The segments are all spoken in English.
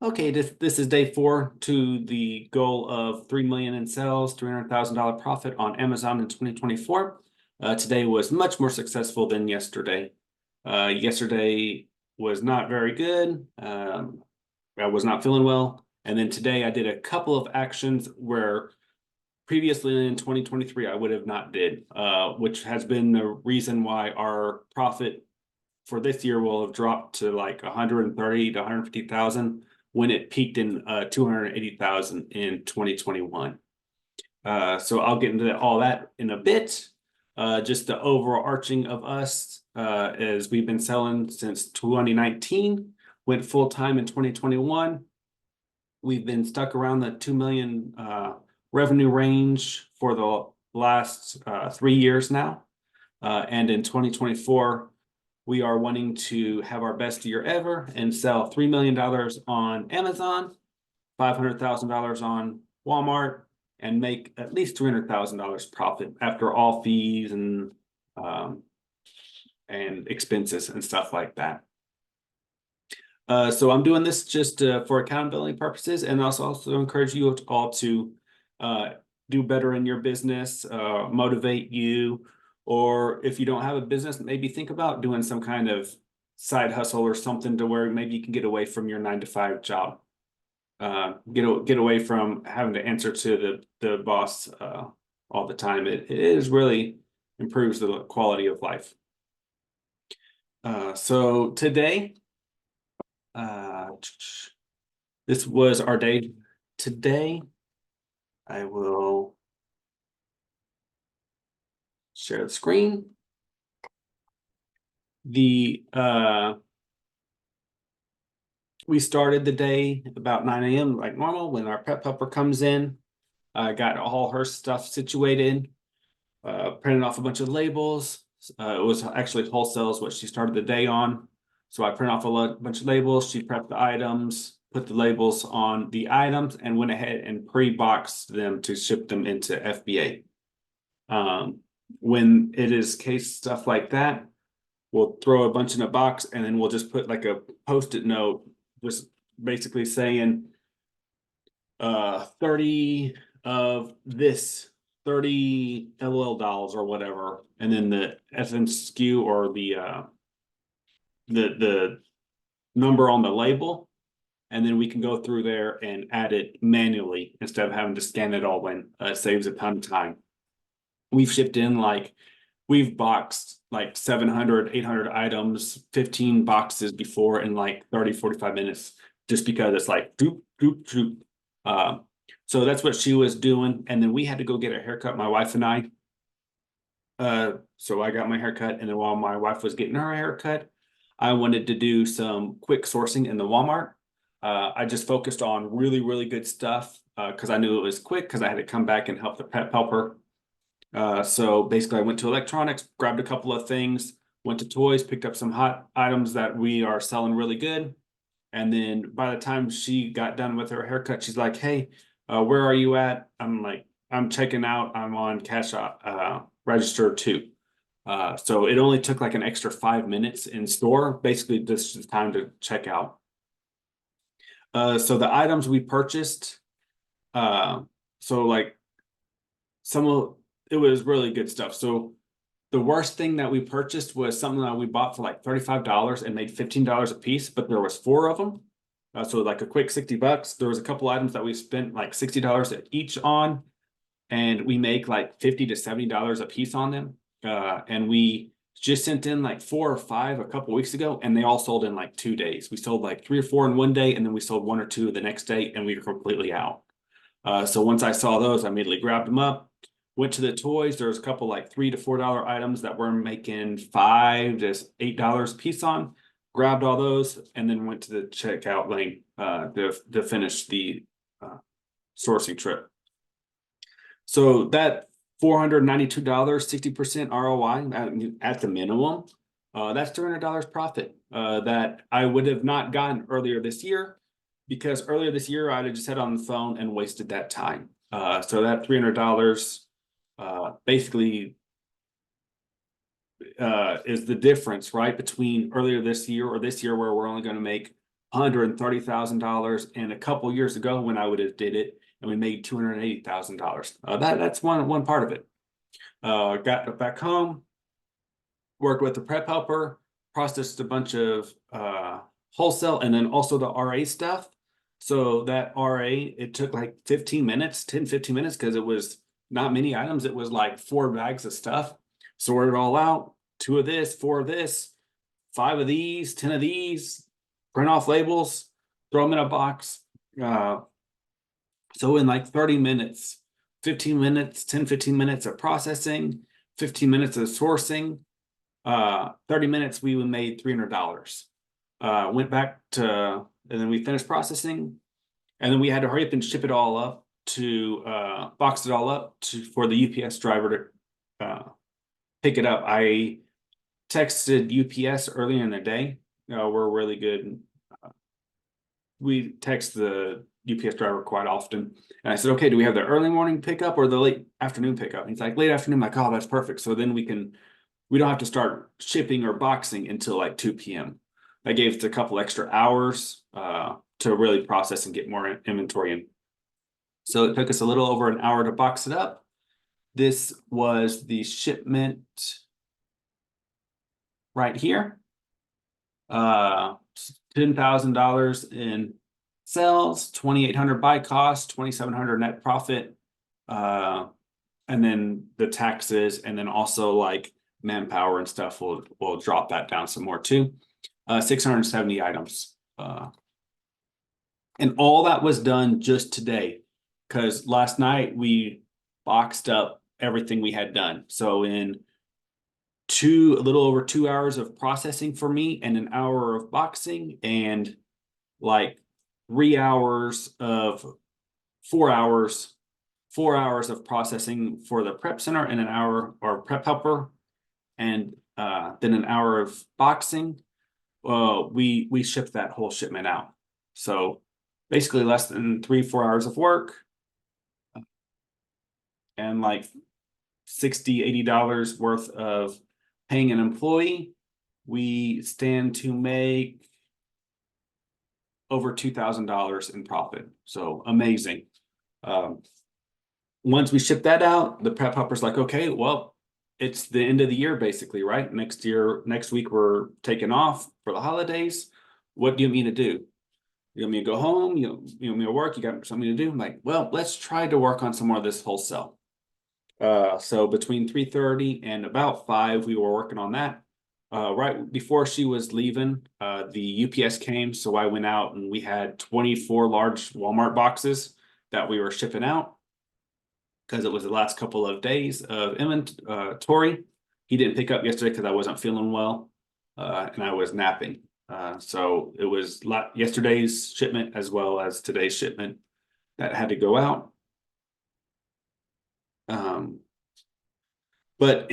Okay, this is day 4 to the goal of 3 million in sales, $300,000 profit on Amazon in 2024. Today was much more successful than yesterday. Yesterday was not very good. I was not feeling well. And then today I did a couple of actions where previously in 2023 I would have not did, which has been the reason why our profit for this year will have dropped to like 130 to 150,000 when it peaked in 280,000 in 2021. So I'll get into all that in a bit. Just the overarching of us, as we've been selling since 2019, went full time in 2021. We've been stuck around the 2 million revenue range for the last 3 years now. And in 2024, we are wanting to have our best year ever and sell $3 million on Amazon, $500,000 on Walmart, and make at least $300,000 profit after all fees and expenses and stuff like that. So I'm doing this just for accountability purposes, and also encourage you all to do better in your business, motivate you. Or if you don't have a business, maybe think about doing some kind of side hustle or something to where maybe you can get away from your 9-to-5 job. Get away from having to answer to the boss all the time. It is really improves the quality of life. So today, this was our day. Today, I will share the screen. We started the day about 9 a.m. like normal when our pet pupper comes in. I got all her stuff situated, printed off a bunch of labels. It was actually wholesale is what she started the day on. So I printed off a bunch of labels. She prepped the items, put the labels on the items, and went ahead and pre-boxed them to ship them into FBA. When it is case stuff like that, we'll throw a bunch in a box and then we'll just put like a post-it note, just basically saying 30 of this, 30 LOL dolls or whatever, and then the SKU or the number on the label, and then we can go through there and add it manually instead of having to scan it all in. It saves a ton of time. We've shipped in we've boxed like 700, 800 items, 15 boxes before in like 30, 45 minutes, just because it's like doop, doop, doop. So that's what she was doing. And then we had to go get a haircut, my wife and I. So I got my haircut, and then while my wife was getting her haircut, I wanted to do some quick sourcing in the Walmart. I just focused on really, really good stuff because I knew it was quick because I had to come back and help the pet helper. So basically I went to electronics, grabbed a couple of things, went to toys, picked up some hot items that we are selling really good. And then by the time she got done with her haircut, she's like, hey, where are you at? I'm like, I'm checking out. I'm on cash register 2. So it only took like an extra 5 minutes in store. Basically, this is time to check out. So the items we purchased, so like it was really good stuff. So the worst thing that we purchased was something that we bought for like $35 and made $15 a piece, but there was 4 of them. So like a quick $60. There was a couple items that we spent like $60 each on, and we make like $50 to $70 a piece on them. And we just sent in like 4 or 5 a couple weeks ago, and they all sold in like 2 days. We sold like 3 or 4 in one day, and then we sold 1 or 2 the next day, and we were completely out. So once I saw those, I immediately grabbed them up. Went to the toys. There was a couple like $3 to $4 items that were making $5 to $8 a piece on. Grabbed all those and then went to the checkout lane to finish the sourcing trip. So that $492, 60% ROI at the minimum, that's $200 profit that I would have not gotten earlier this year, because earlier this year I'd have just sat on the phone and wasted that time. So that $300 basically is the difference, right, between earlier this year or this year where we're only going to make $130,000. And a couple years ago when I would have did it, and we made $280,000. That's one part of it. Got back home, worked with the prep helper, processed a bunch of wholesale, and then also the RA stuff. So that RA, it took like 15 minutes, 10, 15 minutes, because it was not many items. It was like 4 bags of stuff. Sorted it all out, 2 of this, 4 of this, 5 of these, 10 of these, print off labels, throw them in a box. So in like 30 minutes, 15 minutes, 10, 15 minutes of processing, 15 minutes of sourcing, 30 minutes, we made $300. Went back to, and then we finished processing, and then we had to hurry up and ship it all up to, box it all up for the UPS driver to pick it up. I texted UPS earlier in the day. We're really good. We text the UPS driver quite often. And I said, okay, do we have the early morning pickup or the late afternoon pickup? And he's like, late afternoon. I'm like, oh, that's perfect. So then we don't have to start shipping or boxing until like 2 p.m. That gave us a couple extra hours to really process and get more inventory in. So it took us a little over an hour to box it up. This was the shipment right here. $10,000 in sales, $2,800 buy cost, $2,700 net profit, and then the taxes, and then also like manpower and stuff will drop that down some more too. 670 items, and all that was done just today, because last night we boxed up everything we had done. So in a little over 2 hours of processing for me, and an hour of boxing, and like 4 hours of processing for the prep center, and an hour or prep helper, and then an hour of boxing. We shipped that whole shipment out. So basically less than 3-4 hours of work, and like $60-$80 worth of paying an employee. We stand to make over $2,000 in profit. So amazing. Once we ship that out, the prep helper's like, okay, well, it's the end of the year basically, right? Next week we're taking off for the holidays. What do you want me to do? You want me to go home? You want me to work? You got something to do? I'm like, well, let's try to work on some more of this wholesale. So between 3:30 and about 5, we were working on that. Right before she was leaving, the UPS came, so I went out and we had 24 large Walmart boxes that we were shipping out, because it was the last couple of days of inventory. He didn't pick up yesterday because I wasn't feeling well, and I was napping. So it was yesterday's shipment as well as today's shipment that had to go out. But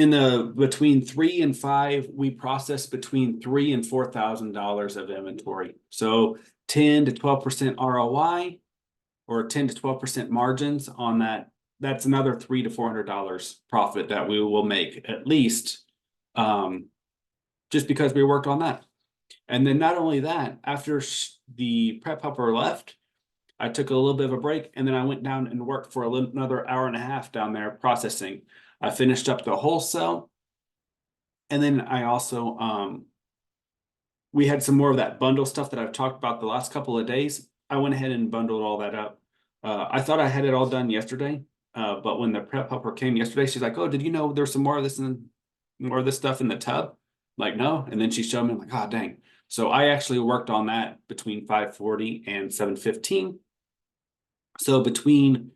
between 3 and 5, we processed between $3,000 and $4,000 of inventory. So 10 to 12% ROI, or 10 to 12% margins on that. That's another $300 to $400 profit that we will make at least, just because we worked on that. And then not only that, after the prep helper left, I took a little bit of a break, and then I went down and worked for another hour and a half down there processing. I finished up the wholesale, and then I also, we had some more of that bundle stuff that I've talked about the last couple of days. I went ahead and bundled all that up. I thought I had it all done yesterday, but when the prep helper came yesterday, she's like, oh, did you know there's some more of this stuff in the tub? I'm like, no. And then she showed me, I'm like, oh, dang. So I actually worked on that between 5:40 and 7:15. So between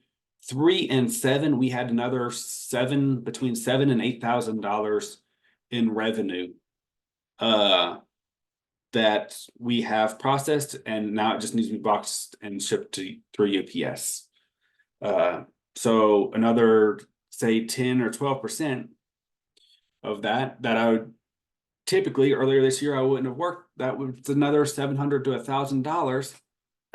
3 and 7, we had another between $7,000 and $8,000 in revenue that we have processed, and now it just needs to be boxed and shipped through UPS. So another, say, 10 or 12% of that I would typically, earlier this year, I wouldn't have worked. That was another $700 to $1,000.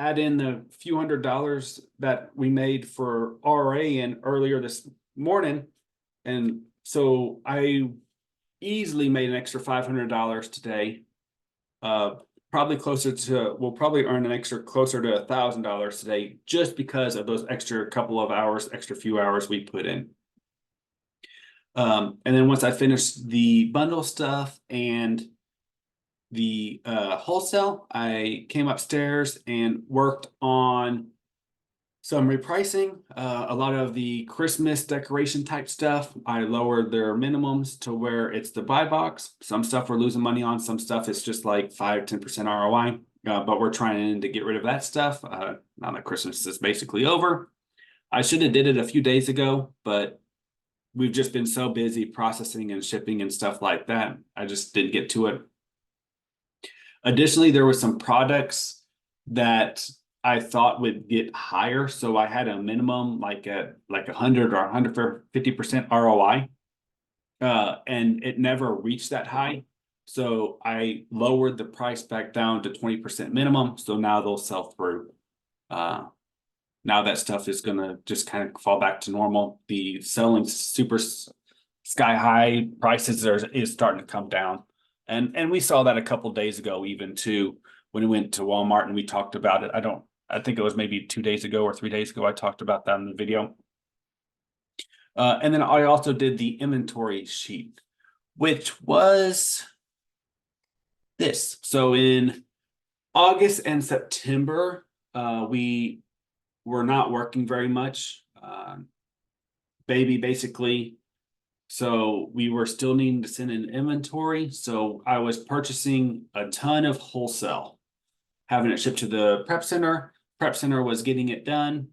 Add in the few $100s that we made for RA and earlier this morning, and so I easily made an extra $500 today, probably closer to, we'll probably earn an extra closer to $1,000 today just because of those extra couple of hours, extra few hours we put in. And then once I finished the bundle stuff and the wholesale, I came upstairs and worked on some repricing. A lot of the Christmas decoration type stuff, I lowered their minimums to where it's the buy box. Some stuff we're losing money on, some stuff is just like 5-10% ROI. But we're trying to get rid of that stuff. Now that Christmas is basically over. I should have did it a few days ago, but we've just been so busy processing and shipping and stuff like that. I just didn't get to it. Additionally, there were some products that I thought would get higher. So I had a minimum like at like 100 or 150% ROI. And it never reached that high. So I lowered the price back down to 20% minimum. So now they'll sell through. Now that stuff is gonna just kind of fall back to normal. The selling super sky high prices is starting to come down. And we saw that a couple days ago, even too, when we went to Walmart and we talked about it. I think it was maybe 2 days ago or 3 days ago. I talked about that in the video. And then I also did the inventory sheet, which was this. So in August and September, we were not working very much. Baby, basically. So we were still needing to send in inventory. So I was purchasing a ton of wholesale, having it shipped to the prep center. Prep center was getting it done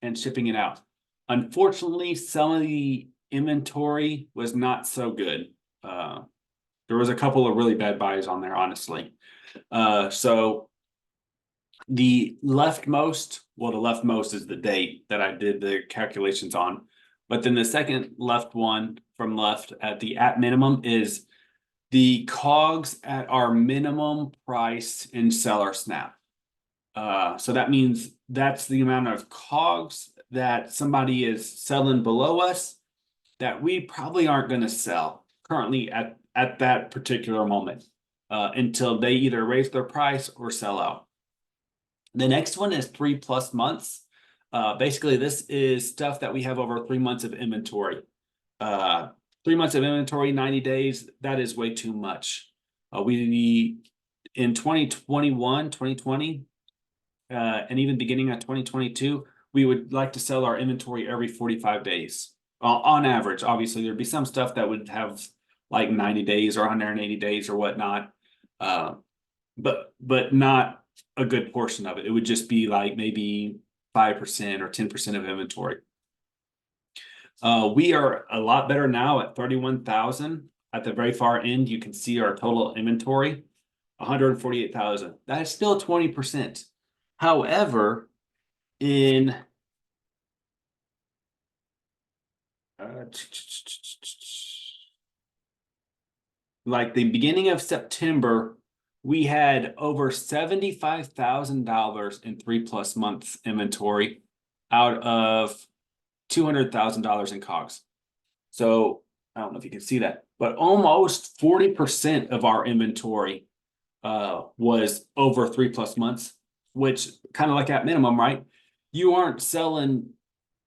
and shipping it out. Unfortunately, some of the inventory was not so good. There was a couple of really bad buys on there, honestly. So the leftmost is the date that I did the calculations on. But then the second left one from left at the at minimum is the COGS at our minimum price in Seller Snap. So that means that's the amount of COGS that somebody is selling below us that we probably aren't going to sell currently at that particular moment until they either raise their price or sell out. The next one is 3+ months. Basically, this is stuff that we have over 3 months of inventory. 3 months of inventory, 90 days, that is way too much. We in 2021, 2020, and even beginning of 2022, we would like to sell our inventory every 45 days. On average, obviously, there'd be some stuff that would have like 90 days or 180 days or whatnot. But not a good portion of it. It would just be like maybe 5% or 10% of inventory. We are a lot better now at 31,000. At the very far end, you can see our total inventory, 148,000. That's still 20%. However, in like the beginning of September, we had over $75,000 in 3+ months inventory out of $200,000 in COGS. So I don't know if you can see that, but almost 40% of our inventory was over 3+ months, which kind of like at minimum, right? You aren't selling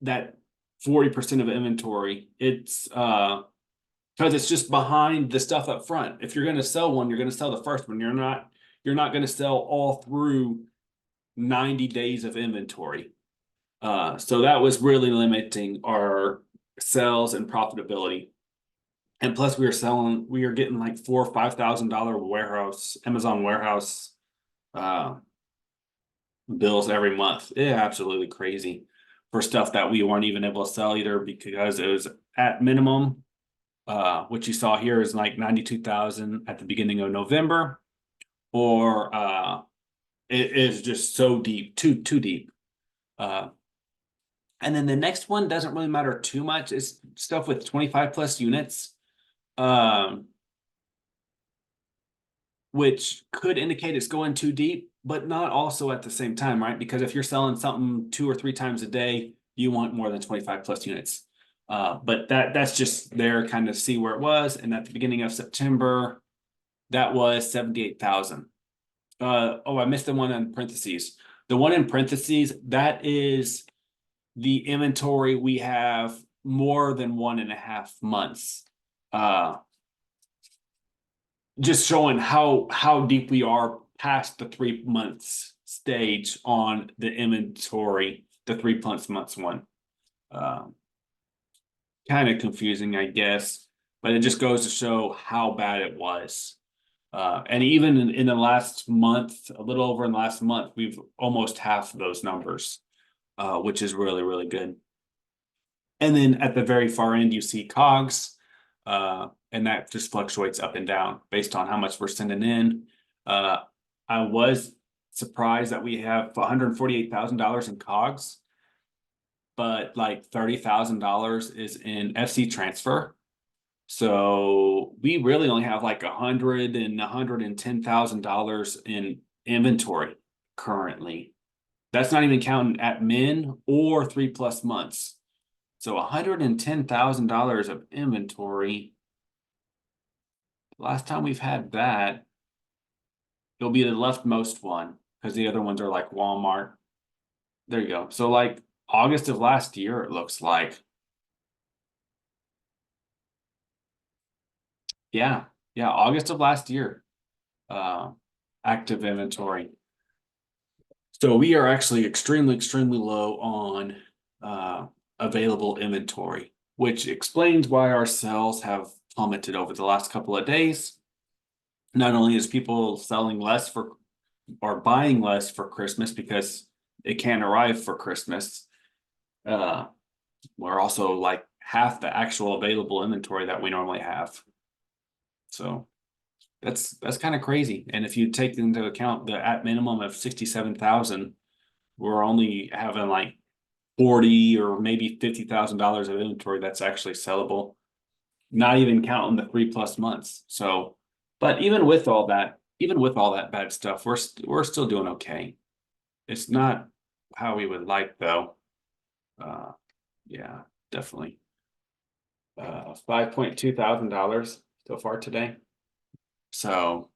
that 40% of inventory. It's because it's just behind the stuff up front. If you're going to sell one, you're going to sell the first one. You're not going to sell all through 90 days of inventory. So that was really limiting our sales and profitability. And plus we are getting like $4,000 or $5,000 Amazon warehouse bills every month. Yeah, absolutely crazy for stuff that we weren't even able to sell either because it was at minimum. What you saw here is like 92,000 at the beginning of November, or it is just so deep, too deep. And then the next one doesn't really matter too much. It's stuff with 25+ units, which could indicate it's going too deep, but not also at the same time, right? Because if you're selling something 2 or 3 times a day, you want more than 25+ units. But that's just there kind of see where it was. And at the beginning of September, that was 78,000. Oh, I missed the one in parentheses. The one in parentheses, that is the inventory we have more than 1.5 months. Just showing how deep we are past the 3 months stage on the inventory, the 3 months one. Kind of confusing, I guess, but it just goes to show how bad it was. And even in the last month, a little over in the last month, we've almost half those numbers, which is really, really good. And then at the very far end, you see COGS, and that just fluctuates up and down based on how much we're sending in. I was surprised that we have $148,000 in COGS, but like $30,000 is in FC transfer. So we really only have like $110,000 in inventory currently. That's not even counting admin or 3+ months. So $110,000 of inventory. Last time we've had that, it'll be the leftmost one because the other ones are like Walmart. There you go. So like August of last year, it looks like. Yeah, August of last year, active inventory. So we are actually extremely, extremely low on available inventory, which explains why our sales have plummeted over the last couple of days. Not only is people selling less for or buying less for Christmas because it can't arrive for Christmas, we're also like half the actual available inventory that we normally have. So that's kind of crazy. And if you take into account the at minimum of 67,000, we're only having like 40 or maybe $50,000 of inventory that's actually sellable, not even counting the 3+ months. So, but even with all that bad stuff, we're still doing okay. It's not how we would like though. Yeah, definitely. $5,200 so far today. So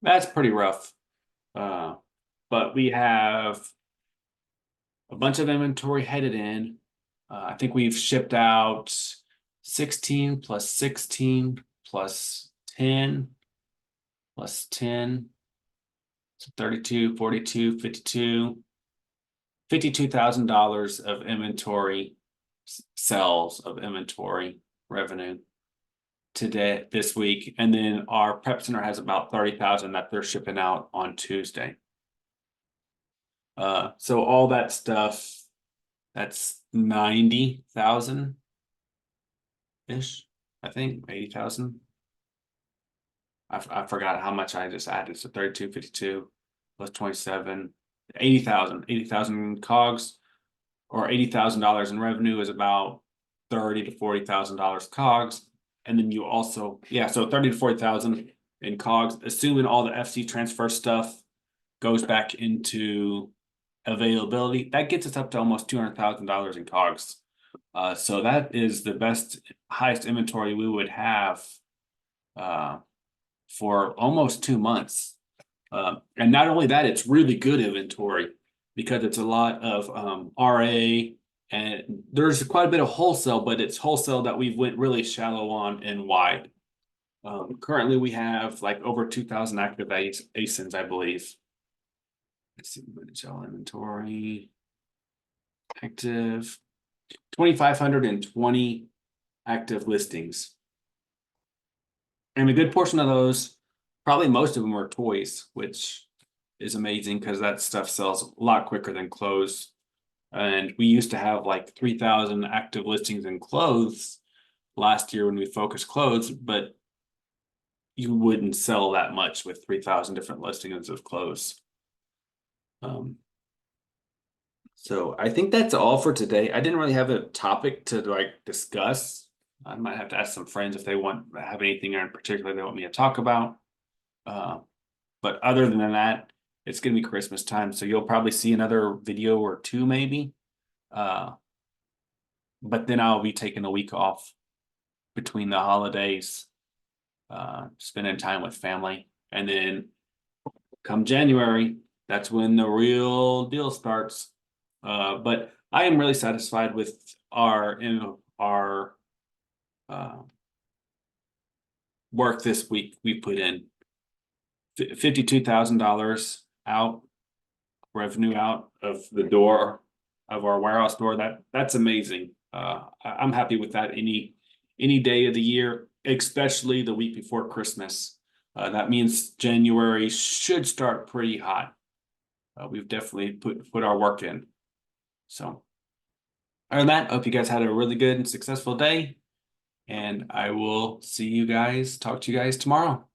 that's pretty rough. But we have a bunch of inventory headed in. I think we've shipped out 16 plus 16 plus 10 plus 10. So 32, 42, 52. $52,000 of inventory sales of inventory revenue today, this week. And then our prep center has about 30,000 that they're shipping out on Tuesday. So all that stuff, that's 90,000 ish, I think 80,000. I forgot how much I just added. So 32, 52 plus 27, 80,000 COGS, or $80,000 in revenue is about $30,000 to $40,000 COGS. And then you also, so 30,000 to 40,000 in COGS, assuming all the FC transfer stuff goes back into availability, that gets us up to almost $200,000 in COGS. So that is the highest inventory we would have for almost 2 months. And not only that, it's really good inventory because it's a lot of RA, and there's quite a bit of wholesale, but it's wholesale that we went really shallow on and wide. Currently, we have like over 2,000 active ASINs, I believe. Let's see, all inventory, active, 2,520 active listings. And a good portion of those, probably most of them are toys, which is amazing because that stuff sells a lot quicker than clothes. And we used to have like 3,000 active listings in clothes last year when we focused clothes, but you wouldn't sell that much with 3,000 different listings of clothes. So I think that's all for today. I didn't really have a topic to like discuss. I might have to ask some friends if they have anything in particular they want me to talk about. But other than that, it's gonna be Christmas time, so you'll probably see another video or two maybe. But then I'll be taking a week off between the holidays, spending time with family, and then come January, that's when the real deal starts. But I am really satisfied with our uh, work this week we put in. $52,000 out, revenue out of the door of our warehouse door. That's amazing. I'm happy with that any day of the year, especially the week before Christmas. That means January should start pretty hot. We've definitely put our work in. So other than that, I hope you guys had a really good and successful day. And I will talk to you guys tomorrow.